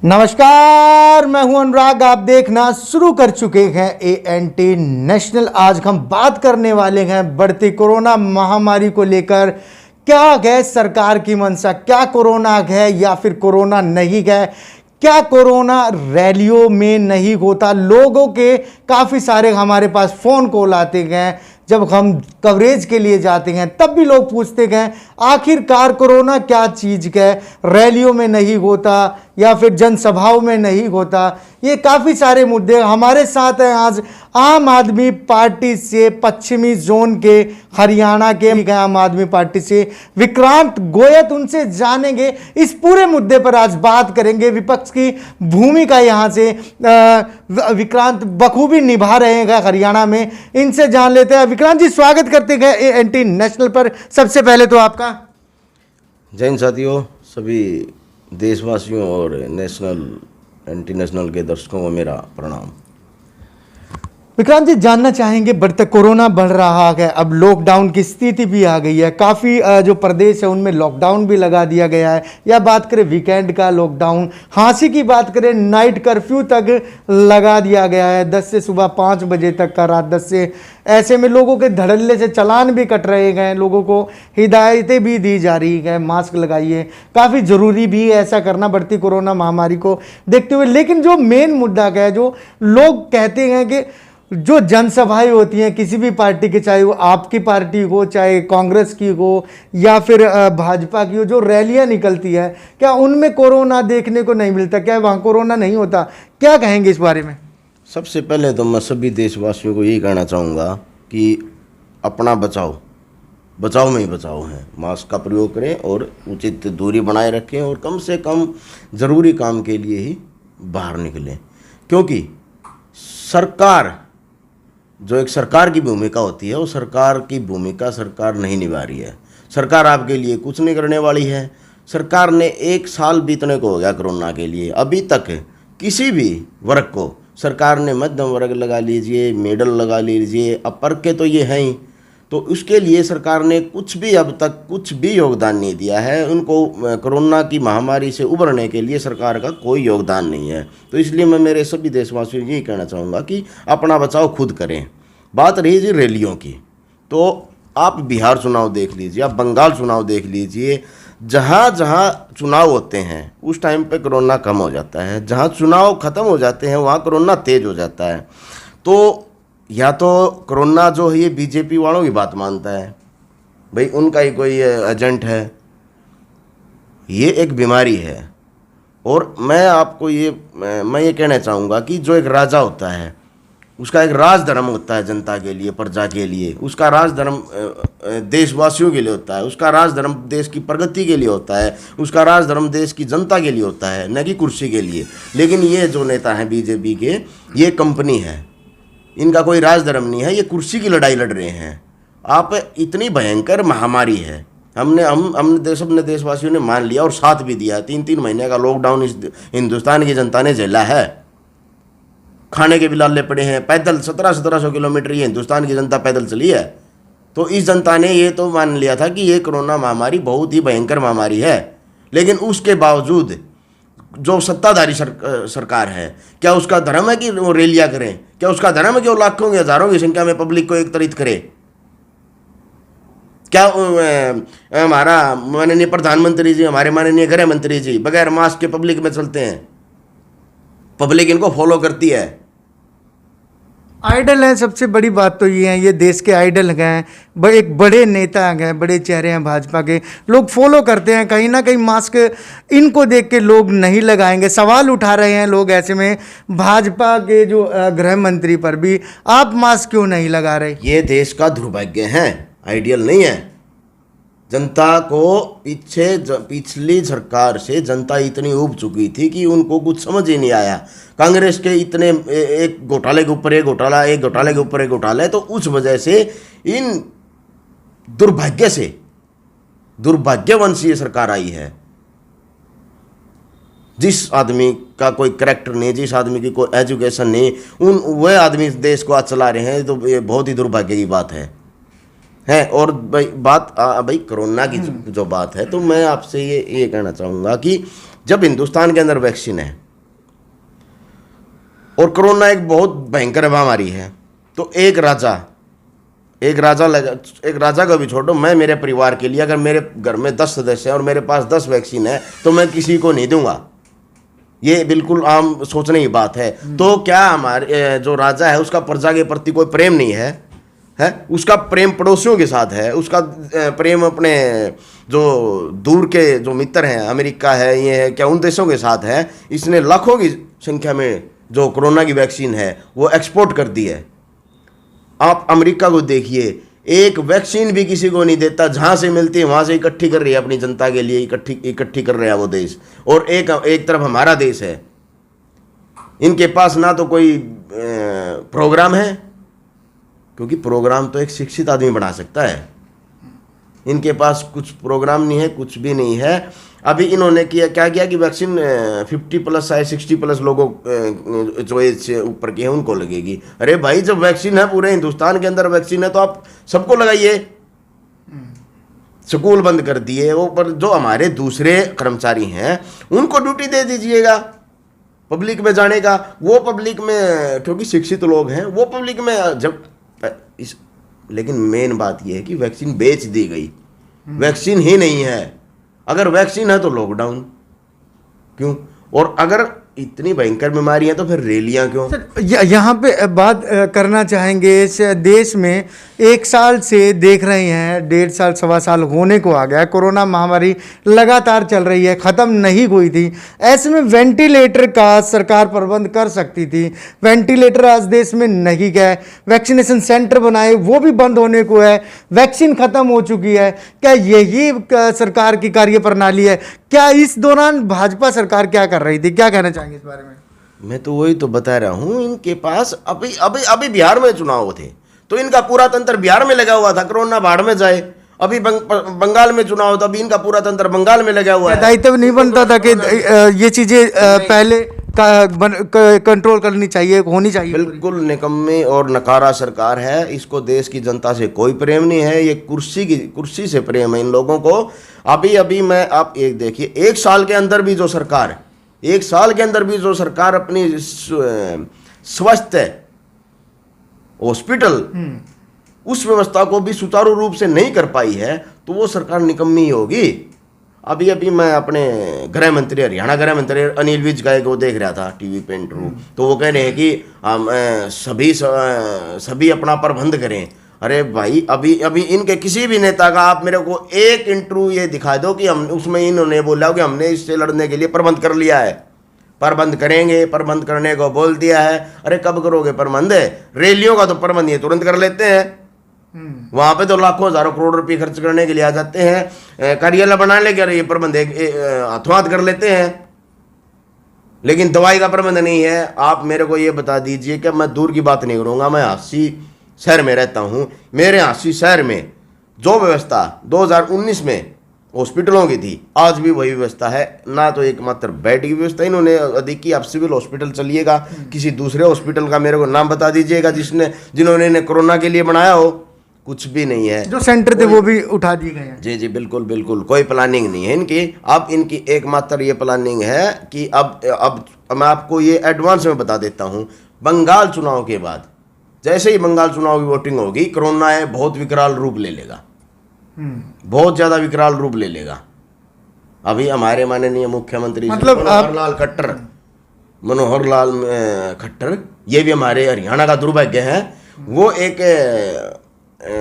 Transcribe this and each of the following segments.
नमस्कार, मैं हूं अनुराग। आप देखना शुरू कर चुके हैं ANT नेशनल। आज हम बात करने वाले हैं बढ़ती कोरोना महामारी को लेकर। क्या है सरकार की मंशा? क्या कोरोना है या फिर कोरोना नहीं है? क्या कोरोना रैलियों में नहीं होता? लोगों के काफ़ी सारे हमारे पास फ़ोन कॉल आते हैं जब हम कवरेज के लिए जाते हैं, तब भी लोग पूछते हैं आखिरकार कोरोना क्या चीज़ है? रैलियों में नहीं होता या फिर जनसभाओं में नहीं होता? ये काफ़ी सारे मुद्दे हमारे साथ हैं। आज आम आदमी पार्टी से पश्चिमी जोन के हरियाणा के आम आदमी पार्टी से विक्रांत गोयत, उनसे जानेंगे इस पूरे मुद्दे पर। आज बात करेंगे विपक्ष की भूमिका यहाँ से विक्रांत बखूबी निभा रहे हैं हरियाणा में। इनसे जान लेते हैं। विक्रांत जी, स्वागत करते हैं ANT नेशनल पर। सबसे पहले तो आपका जय हिंद साथियों, सभी देशवासियों और ANT नेशनल के दर्शकों को मेरा प्रणाम। विक्रांत जी, जानना चाहेंगे बढ़ता कोरोना बढ़ रहा है, अब लॉकडाउन की स्थिति भी आ गई है। काफ़ी जो प्रदेश है उनमें लॉकडाउन भी लगा दिया गया है। या बात करें वीकेंड का लॉकडाउन, हाँसी की बात करें नाइट कर्फ्यू तक लगा दिया गया है, 10 से सुबह 5 बजे तक का, रात 10 से। ऐसे में लोगों के धड़ल्ले से चालान भी कट रहे हैं, लोगों को हिदायतें भी दी जा रही हैं, मास्क लगाइए, काफ़ी ज़रूरी भी है ऐसा करना बढ़ती कोरोना महामारी को देखते हुए। लेकिन जो मेन मुद्दा है, जो लोग कहते हैं कि जो जनसभाएं होती हैं किसी भी पार्टी की, चाहे वो आपकी पार्टी हो, चाहे कांग्रेस की हो या फिर भाजपा की हो, जो रैलियां निकलती है, क्या उनमें कोरोना देखने को नहीं मिलता? क्या वहाँ कोरोना नहीं होता? क्या कहेंगे इस बारे में? सबसे पहले तो मैं सभी देशवासियों को यही कहना चाहूँगा कि अपना बचाव में ही बचाव है। मास्क का प्रयोग करें और उचित दूरी बनाए रखें और कम से कम ज़रूरी काम के लिए ही बाहर निकलें, क्योंकि सरकार, जो एक सरकार की भूमिका होती है, वो सरकार की भूमिका सरकार नहीं निभा रही है। सरकार आपके लिए कुछ नहीं करने वाली है। सरकार ने 1 साल बीतने को हो गया कोरोना के लिए, अभी तक किसी भी वर्ग को सरकार ने, मध्यम वर्ग लगा लीजिए, मिडल लगा लीजिए, अपर के तो ये हैं ही, तो उसके लिए सरकार ने कुछ भी अब तक कुछ भी योगदान नहीं दिया है। उनको कोरोना की महामारी से उबरने के लिए सरकार का कोई योगदान नहीं है। तो इसलिए मैं मेरे सभी देशवासियों यही कहना चाहूँगा कि अपना बचाव खुद करें। बात रही जी रैलियों की, तो आप बिहार चुनाव देख लीजिए, आप बंगाल चुनाव देख लीजिए, जहाँ जहाँ चुनाव होते हैं उस टाइम पे कोरोना कम हो जाता है, जहाँ चुनाव ख़त्म हो जाते हैं वहाँ कोरोना तेज़ हो जाता है। तो या तो कोरोना जो है ये बीजेपी वालों की बात मानता है, भाई उनका ही कोई एजेंट है, ये एक बीमारी है। और मैं आपको मैं ये कहना चाहूँगा कि जो एक राजा होता है उसका एक राज धर्म होता है जनता के लिए, प्रजा के लिए। उसका राज धर्म देशवासियों के लिए होता है, उसका राज धर्म देश की प्रगति के लिए होता है, उसका राज धर्म देश की जनता के लिए होता है, न कि कुर्सी के लिए। लेकिन ये जो नेता हैं बीजेपी के, ये कंपनी है, इनका कोई राज धर्म नहीं है, ये कुर्सी की लड़ाई लड़ रहे हैं। आप इतनी भयंकर महामारी है, हमने सबने देशवासियों ने मान लिया और साथ भी दिया। 3-3 महीने का लॉकडाउन इस हिंदुस्तान की जनता ने झेला है। खाने के भी लाले पड़े हैं, पैदल 1700 किलोमीटर ये हिंदुस्तान की जनता पैदल चली है। तो इस जनता ने ये तो मान लिया था कि ये कोरोना महामारी बहुत ही भयंकर महामारी है। लेकिन उसके बावजूद जो सत्ताधारी सरकार है, क्या उसका धर्म है कि वो रैलियां करें? क्या उसका धर्म है कि वो लाखों की हजारों की संख्या में पब्लिक को एकत्रित करे? क्या हमारा माननीय प्रधानमंत्री जी, हमारे माननीय गृह मंत्री जी बगैर मास्क के पब्लिक में चलते हैं? पब्लिक इनको फॉलो करती है, आइडल हैं। सबसे बड़ी बात तो ये है, ये देश के आइडल हैं, एक बड़े नेता हैं, बड़े चेहरे हैं भाजपा के, लोग फॉलो करते हैं। कहीं ना कहीं मास्क इनको देख के लोग नहीं लगाएंगे, सवाल उठा रहे हैं लोग। ऐसे में भाजपा के जो गृह मंत्री पर भी आप मास्क क्यों नहीं लगा रहे? ये देश का दुर्भाग्य है, आइडियल नहीं है। जनता को पिछली सरकार से जनता इतनी ऊब चुकी थी कि उनको कुछ समझ ही नहीं आया। कांग्रेस के इतने एक घोटाले के ऊपर एक घोटाला, एक घोटाले के ऊपर एक घोटाला है, तो उस वजह से इन दुर्भाग्यवंशी सरकार आई है। जिस आदमी का कोई करैक्टर नहीं, जिस आदमी की कोई एजुकेशन नहीं, वह आदमी देश को आज चला रहे हैं, तो ये बहुत ही दुर्भाग्य की बात है। और भाई कोरोना की जो बात है, तो मैं आपसे ये कहना चाहूँगा कि जब हिंदुस्तान के अंदर वैक्सीन है, और कोरोना एक बहुत भयंकर बीमारी है। तो एक राजा का भी छोड़ो, मैं मेरे परिवार के लिए, अगर मेरे घर में 10 सदस्य हैं और मेरे पास 10 वैक्सीन है तो मैं किसी को नहीं दूंगा। ये बिल्कुल आम सोचने की बात है। तो क्या हमारे जो राजा है उसका प्रजा के प्रति कोई प्रेम नहीं है? उसका प्रेम पड़ोसियों के साथ है, उसका प्रेम अपने जो दूर के जो मित्र हैं, अमेरिका है, ये है, क्या उन देशों के साथ है? इसने लाखों की संख्या में जो कोरोना की वैक्सीन है वो एक्सपोर्ट कर दी है। आप अमेरिका को देखिए, एक वैक्सीन भी किसी को नहीं देता, जहां से मिलती है वहां से इकट्ठी कर रही है अपनी जनता के लिए, इकट्ठी कर रहा है वो देश। और एक तरफ हमारा देश है, इनके पास ना तो कोई प्रोग्राम है, क्योंकि प्रोग्राम तो एक शिक्षित आदमी बना सकता है। इनके पास कुछ प्रोग्राम नहीं है, कुछ भी नहीं है। अभी इन्होंने क्या किया कि वैक्सीन 50+ है, 60+ लोगों जो एज से ऊपर के हैं उनको लगेगी। अरे भाई, जब वैक्सीन है पूरे हिंदुस्तान के अंदर वैक्सीन है तो आप सबको लगाइए। स्कूल बंद कर दिए, वो पर जो हमारे दूसरे कर्मचारी हैं उनको ड्यूटी दे दीजिएगा पब्लिक में जाने का। वो पब्लिक में, क्योंकि शिक्षित लोग हैं, वो पब्लिक में जब लेकिन मेन बात यह है कि वैक्सीन बेच दी गई, वैक्सीन ही नहीं है। अगर वैक्सीन है तो लॉकडाउन क्यों? और अगर इतनी भयंकर बीमारी है तो फिर रैलियां क्यों? यहाँ पे बात करना चाहेंगे, इस देश में 1 साल से देख रहे हैं, 1.5 साल 1.25 साल होने को आ गया, कोरोना महामारी लगातार चल रही है, ख़त्म नहीं हुई थी। ऐसे में वेंटिलेटर का सरकार प्रबंध कर सकती थी, वेंटिलेटर आज देश में नहीं गए, वैक्सीनेशन सेंटर बनाए वो भी बंद होने को है, वैक्सीन ख़त्म हो चुकी है। क्या यही सरकार की कार्य प्रणाली है? क्या इस दौरान भाजपा सरकार क्या कर रही थी? क्या कहना चाहेंगे इस बारे में? मैं तो वही तो बता रहा हूँ, इनके पास अभी बिहार में चुनाव थे तो इनका पूरा तंत्र बिहार में लगा हुआ था, कोरोना बाढ़ में जाए। अभी बंगाल में चुनाव था, अभी इनका पूरा तंत्र बंगाल में लगा हुआ है। दायित्व नहीं बनता था कि ये चीजें पहले कंट्रोल करनी चाहिए, होनी चाहिए? बिल्कुल निकम्मी और नकारा सरकार है। इसको देश की जनता से कोई प्रेम नहीं है, ये कुर्सी से प्रेम है इन लोगों को। अभी मैं आप एक देखिए, 1 साल के अंदर भी जो सरकार अपनी स्वास्थ्य हॉस्पिटल उस व्यवस्था को भी सुचारू रूप से नहीं कर पाई है तो वो सरकार निकम्मी होगी। अभी मैं अपने हरियाणा गृह मंत्री अनिल विज को देख रहा था टीवी पे इंटरव्यू, तो वो कह रहे हैं कि हम सभी अपना प्रबंध करें। अरे भाई, अभी इनके किसी भी नेता का आप मेरे को एक इंटरव्यू ये दिखा दो कि हम उसमें इन्होंने बोला कि हमने इससे लड़ने के लिए प्रबंध कर लिया है, प्रबंध करेंगे, प्रबंध करने को बोल दिया है। अरे कब करोगे प्रबंध? रैलियों का तो प्रबंध ये तुरंत कर लेते हैं, वहां पे तो लाखों हजारों करोड़ रुपए खर्च करने के लिए आ जाते हैं, कार्यालय बनाने के ये प्रबंध हाथों हाथ कर लेते हैं, लेकिन दवाई का प्रबंध नहीं है। आप मेरे को ये बता दीजिए कि मैं दूर की बात नहीं करूंगा, मैं हांसी शहर में रहता हूं, मेरे हांसी शहर में जो व्यवस्था 2019 में हॉस्पिटलों की थी, आज भी वही व्यवस्था है। ना तो एकमात्र बेड की व्यवस्था इन्होंने अधिक की। आप सिविल हॉस्पिटल चलिएगा, किसी दूसरे हॉस्पिटल का मेरे को नाम बता दीजिएगा जिन्होंने इन्हें कोरोना के लिए बनाया हो, कुछ भी नहीं है। जो सेंटर थे वो भी उठा दिए गए हैं। जी बिल्कुल कोई प्लानिंग नहीं है इनकी। अब इनकी एकमात्र ये प्लानिंग है कि अब मैं आपको ये एडवांस में बता देता हूँ, बंगाल चुनाव के बाद जैसे ही बंगाल चुनाव की वोटिंग होगी, कोरोना है बहुत विकराल रूप ले लेगा, बहुत ज्यादा विकराल रूप ले लेगा। अभी हमारे माननीय मुख्यमंत्री मनोहर लाल खट्टर, ये भी हमारे हरियाणा का दुर्भाग्य है, वो एक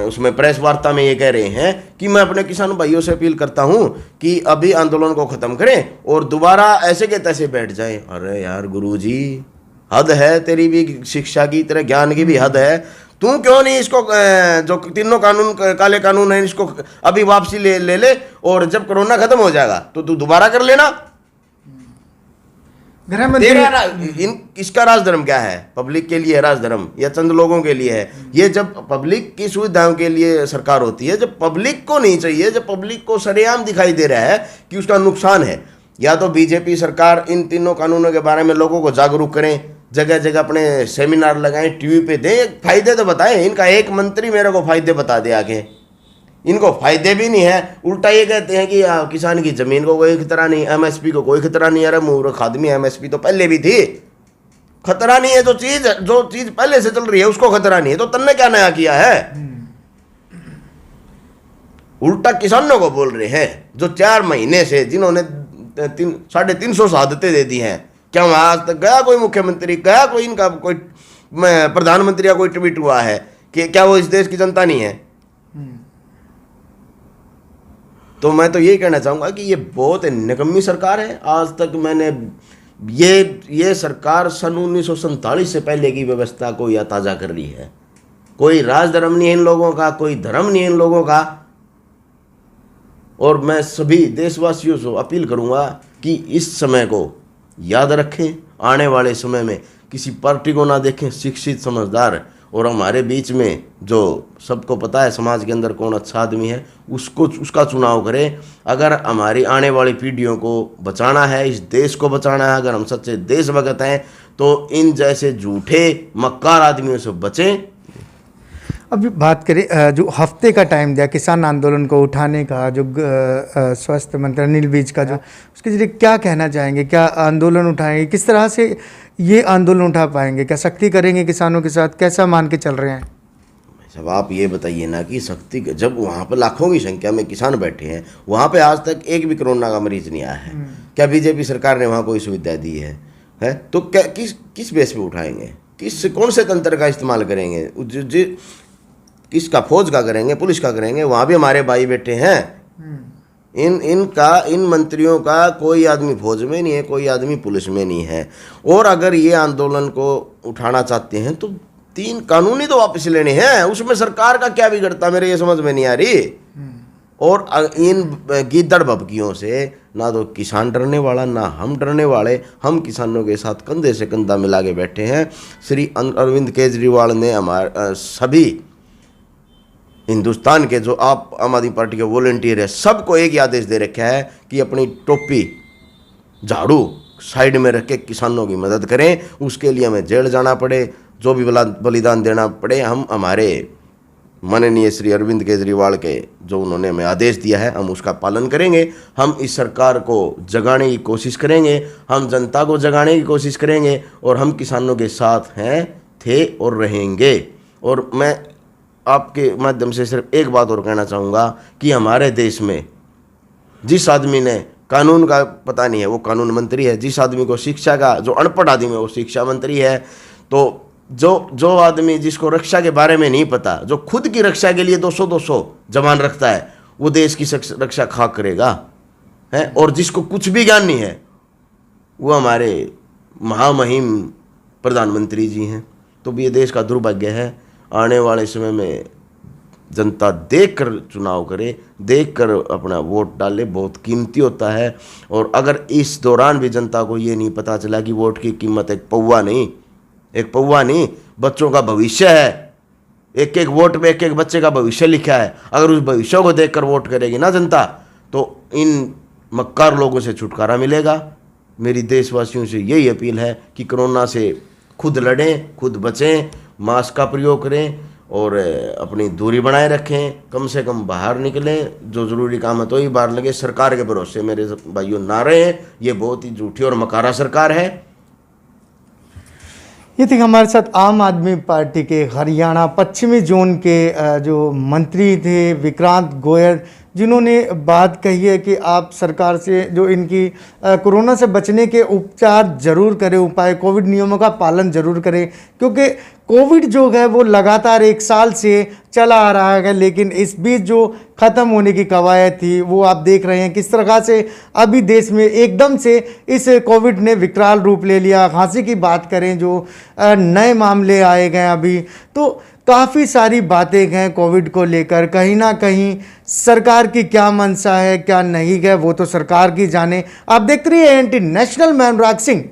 उसमें प्रेस वार्ता में ये कह रहे हैं कि मैं अपने किसान भाइयों से अपील करता हूं कि अभी आंदोलन को खत्म करें और दोबारा ऐसे के तैसे बैठ जाएं। अरे यार गुरुजी, हद है तेरी भी शिक्षा की, तेरे ज्ञान की भी हद है। तू क्यों नहीं इसको जो तीनों कानून काले कानून है इसको अभी वापसी ले और जब कोरोना खत्म हो जाएगा तो तू दोबारा कर लेना। इसका राजधर्म क्या है? पब्लिक के लिए राजधर्म या चंद लोगों के लिए है? ये जब पब्लिक की सुविधाओं के लिए सरकार होती है, जब पब्लिक को नहीं चाहिए, जब पब्लिक को सरेआम दिखाई दे रहा है कि उसका नुकसान है, या तो बीजेपी सरकार इन तीनों कानूनों के बारे में लोगों को जागरूक करें, जगह जगह अपने सेमिनार लगाएं, टीवी पे दें, फायदे तो बताएं। इनका एक मंत्री मेरे को फायदे बता दे आगे, इनको फायदे भी नहीं है। उल्टा ये कहते हैं कि किसान की जमीन को कोई खतरा नहीं, एमएसपी को कोई खतरा नहीं। अरे मूर्ख आदमी, एमएसपी तो पहले भी थी, खतरा नहीं है। जो चीज पहले से चल रही है उसको खतरा नहीं है, तो तन्ने क्या नया किया है? उल्टा किसानों को बोल रहे हैं जो 4 महीने से, जिन्होंने 350 शहादतें दे दी हैं। क्या वहां आज तक गया कोई मुख्यमंत्री, गया कोई इनका कोई प्रधानमंत्री या कोई ट्वीट हुआ है कि क्या वो इस देश की जनता नहीं है? तो मैं तो यही कहना चाहूंगा कि ये बहुत निकम्मी सरकार है। आज तक मैंने ये सरकार सन 1947 से पहले की व्यवस्था को या ताज़ा कर रही है। कोई राज धर्म नहीं है इन लोगों का, कोई धर्म नहीं है इन लोगों का। और मैं सभी देशवासियों से अपील करूंगा कि इस समय को याद रखें, आने वाले समय में किसी पार्टी को ना देखें, शिक्षित समझदार, और हमारे बीच में जो सबको पता है समाज के अंदर कौन अच्छा आदमी है उसका चुनाव करें। अगर हमारी आने वाली पीढ़ियों को बचाना है, इस देश को बचाना है, अगर हम सच्चे देशभक्त हैं तो इन जैसे झूठे मक्कार आदमियों से बचें। अभी बात करें जो हफ्ते का टाइम दिया किसान आंदोलन को उठाने का, जो स्वास्थ्य मंत्री अनिल विज का, जो उसके जरिए क्या कहना चाहेंगे? क्या आंदोलन उठाएंगे? किस तरह से ये आंदोलन उठा पाएंगे? क्या सख्ती करेंगे किसानों के साथ? कैसा मान के चल रहे हैं? सब आप ये बताइए ना कि सख्ती, जब वहाँ पर लाखों की संख्या में किसान बैठे हैं, वहाँ पे आज तक एक भी कोरोना का मरीज नहीं आया है। क्या बीजेपी सरकार ने वहाँ कोई सुविधा दी है? तो क्या किस बेस पे उठाएंगे? कौन से तंत्र का इस्तेमाल करेंगे? किसका, फौज का करेंगे, पुलिस का करेंगे? वहाँ भी हमारे भाई बैठे हैं। इन मंत्रियों का कोई आदमी फौज में नहीं है, कोई आदमी पुलिस में नहीं है। और अगर ये आंदोलन को उठाना चाहते हैं तो 3 कानून ही तो वापस लेने हैं। उसमें सरकार का क्या बिगड़ता, मेरे ये समझ में नहीं आ रही। और इन गीदड़ भभकियों से ना तो किसान डरने वाला, ना हम डरने वाले। हम किसानों के साथ कंधे से कंधा मिला के बैठे हैं। श्री अरविंद केजरीवाल ने हमारे सभी हिंदुस्तान के जो आम आदमी पार्टी के वॉलंटियर है सबको एक ही आदेश दे रखा है कि अपनी टोपी झाड़ू साइड में रख के किसानों की मदद करें। उसके लिए हमें जेल जाना पड़े, जो भी बलिदान देना पड़े, हम हमारे माननीय श्री अरविंद केजरीवाल के जो उन्होंने हमें आदेश दिया है हम उसका पालन करेंगे। हम इस सरकार को जगाने की कोशिश करेंगे, हम जनता को जगाने की कोशिश करेंगे, और हम किसानों के साथ हैं, थे और रहेंगे। और मैं आपके माध्यम से सिर्फ एक बात और कहना चाहूँगा कि हमारे देश में जिस आदमी ने कानून का पता नहीं है वो कानून मंत्री है, जिस आदमी को शिक्षा का, जो अनपढ़ आदमी है वो शिक्षा मंत्री है। तो जो आदमी जिसको रक्षा के बारे में नहीं पता, जो खुद की रक्षा के लिए 200 जवान रखता है, वो देश की रक्षा खाक करेगा है। और जिसको कुछ भी ज्ञान नहीं है वो हमारे महामहिम प्रधानमंत्री जी हैं। तो ये देश का दुर्भाग्य है। आने वाले समय में जनता देखकर चुनाव करे, देखकर अपना वोट डाले, बहुत कीमती होता है। और अगर इस दौरान भी जनता को ये नहीं पता चला कि वोट की कीमत एक पौवा नहीं, बच्चों का भविष्य है। एक वोट में एक बच्चे का भविष्य लिखा है। अगर उस भविष्य को देखकर वोट करेगी ना जनता, तो इन मक्कार लोगों से छुटकारा मिलेगा। मेरी देशवासियों से यही अपील है कि कोरोना से खुद लड़ें, खुद बचें, मास्क का प्रयोग करें और अपनी दूरी बनाए रखें। कम से कम बाहर निकलें, जो ज़रूरी काम है तो ही बाहर लगे। सरकार के भरोसे मेरे भाइयों ना रहें, ये बहुत ही झूठी और मकारा सरकार है। ये थी हमारे साथ आम आदमी पार्टी के हरियाणा पश्चिमी जोन के जो मंत्री थे विक्रांत गोयल, जिन्होंने बात कही है कि आप सरकार से जो इनकी कोरोना से बचने के उपचार जरूर करें, उपाय, कोविड नियमों का पालन जरूर करें, क्योंकि कोविड जो है वो लगातार 1 साल से चला आ रहा है। लेकिन इस बीच जो ख़त्म होने की कवायद थी वो आप देख रहे हैं किस तरह से अभी देश में एकदम से इस कोविड ने विकराल रूप ले लिया। खांसी की बात करें, जो नए मामले आए गए अभी, तो काफ़ी सारी बातें हैं कोविड को लेकर। कहीं ना कहीं सरकार की क्या मंशा है, क्या नहीं है, वो तो सरकार की जाने। आप देखते रहिए एएनटी नेशनल, मैं अनुराग सिंह।